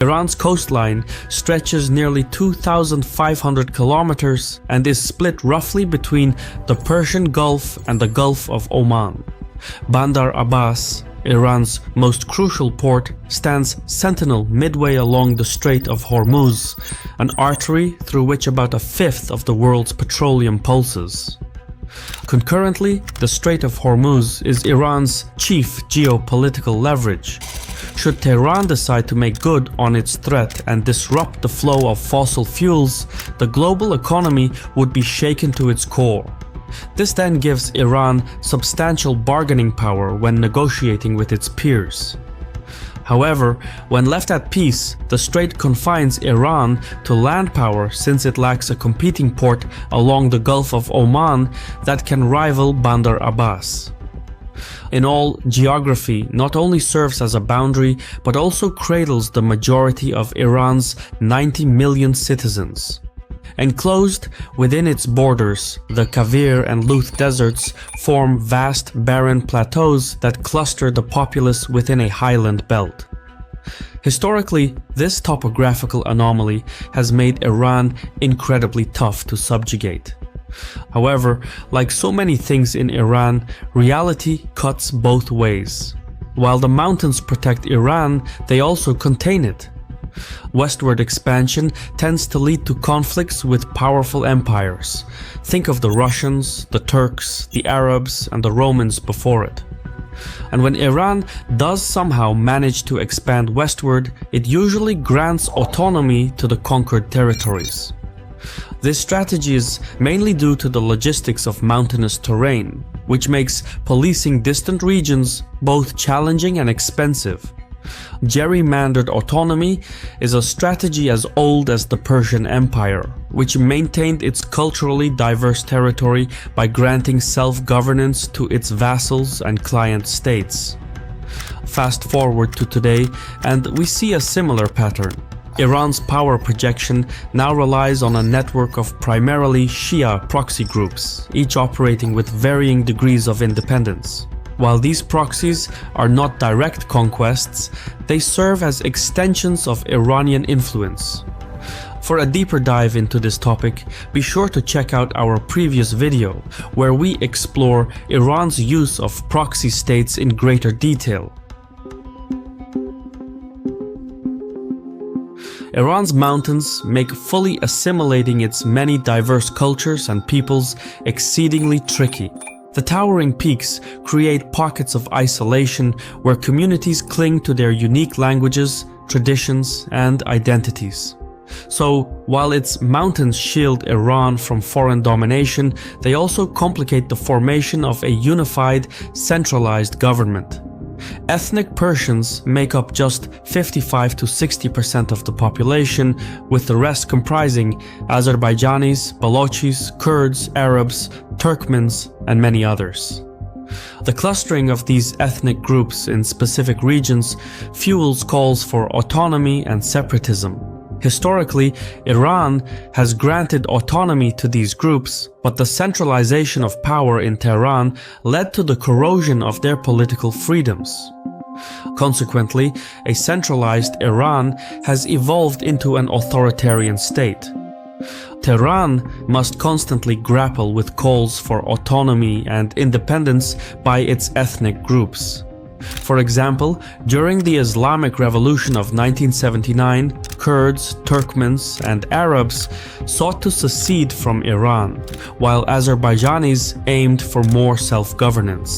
Iran's coastline stretches nearly 2,500 kilometers and is split roughly between the Persian Gulf and the Gulf of Oman. Bandar Abbas, Iran's most crucial port, stands sentinel midway along the Strait of Hormuz, an artery through which about a fifth of the world's petroleum pulses. Concurrently, the Strait of Hormuz is Iran's chief geopolitical leverage. Should Tehran decide to make good on its threat and disrupt the flow of fossil fuels, the global economy would be shaken to its core. This then gives Iran substantial bargaining power when negotiating with its peers. However, when left at peace, the strait confines Iran to land power since it lacks a competing port along the Gulf of Oman that can rival Bandar Abbas. In all, geography not only serves as a boundary but also cradles the majority of Iran's 90 million citizens. Enclosed within its borders, the Kavir and Luth deserts form vast barren plateaus that cluster the populace within a highland belt. Historically, this topographical anomaly has made Iran incredibly tough to subjugate. However, like so many things in Iran, reality cuts both ways. While the mountains protect Iran, they also contain it. Westward expansion tends to lead to conflicts with powerful empires. Think of the Russians, the Turks, the Arabs, and the Romans before it. And when Iran does somehow manage to expand westward, it usually grants autonomy to the conquered territories. This strategy is mainly due to the logistics of mountainous terrain, which makes policing distant regions both challenging and expensive. Gerrymandered autonomy is a strategy as old as the Persian Empire, which maintained its culturally diverse territory by granting self-governance to its vassals and client states. Fast forward to today, and we see a similar pattern. Iran's power projection now relies on a network of primarily Shia proxy groups, each operating with varying degrees of independence. While these proxies are not direct conquests, they serve as extensions of Iranian influence. For a deeper dive into this topic, be sure to check out our previous video, where we explore Iran's use of proxy states in greater detail. Iran's mountains make fully assimilating its many diverse cultures and peoples exceedingly tricky. The towering peaks create pockets of isolation where communities cling to their unique languages, traditions, and identities. So, while its mountains shield Iran from foreign domination, they also complicate the formation of a unified, centralized government. Ethnic Persians make up just 55 to 60% of the population, with the rest comprising Azerbaijanis, Balochis, Kurds, Arabs, Turkmens, and many others. The clustering of these ethnic groups in specific regions fuels calls for autonomy and separatism. Historically, Iran has granted autonomy to these groups, but the centralization of power in Tehran led to the corrosion of their political freedoms. Consequently, a centralized Iran has evolved into an authoritarian state. Tehran must constantly grapple with calls for autonomy and independence by its ethnic groups. For example, during the Islamic Revolution of 1979, Kurds, Turkmens, and Arabs sought to secede from Iran, while Azerbaijanis aimed for more self-governance.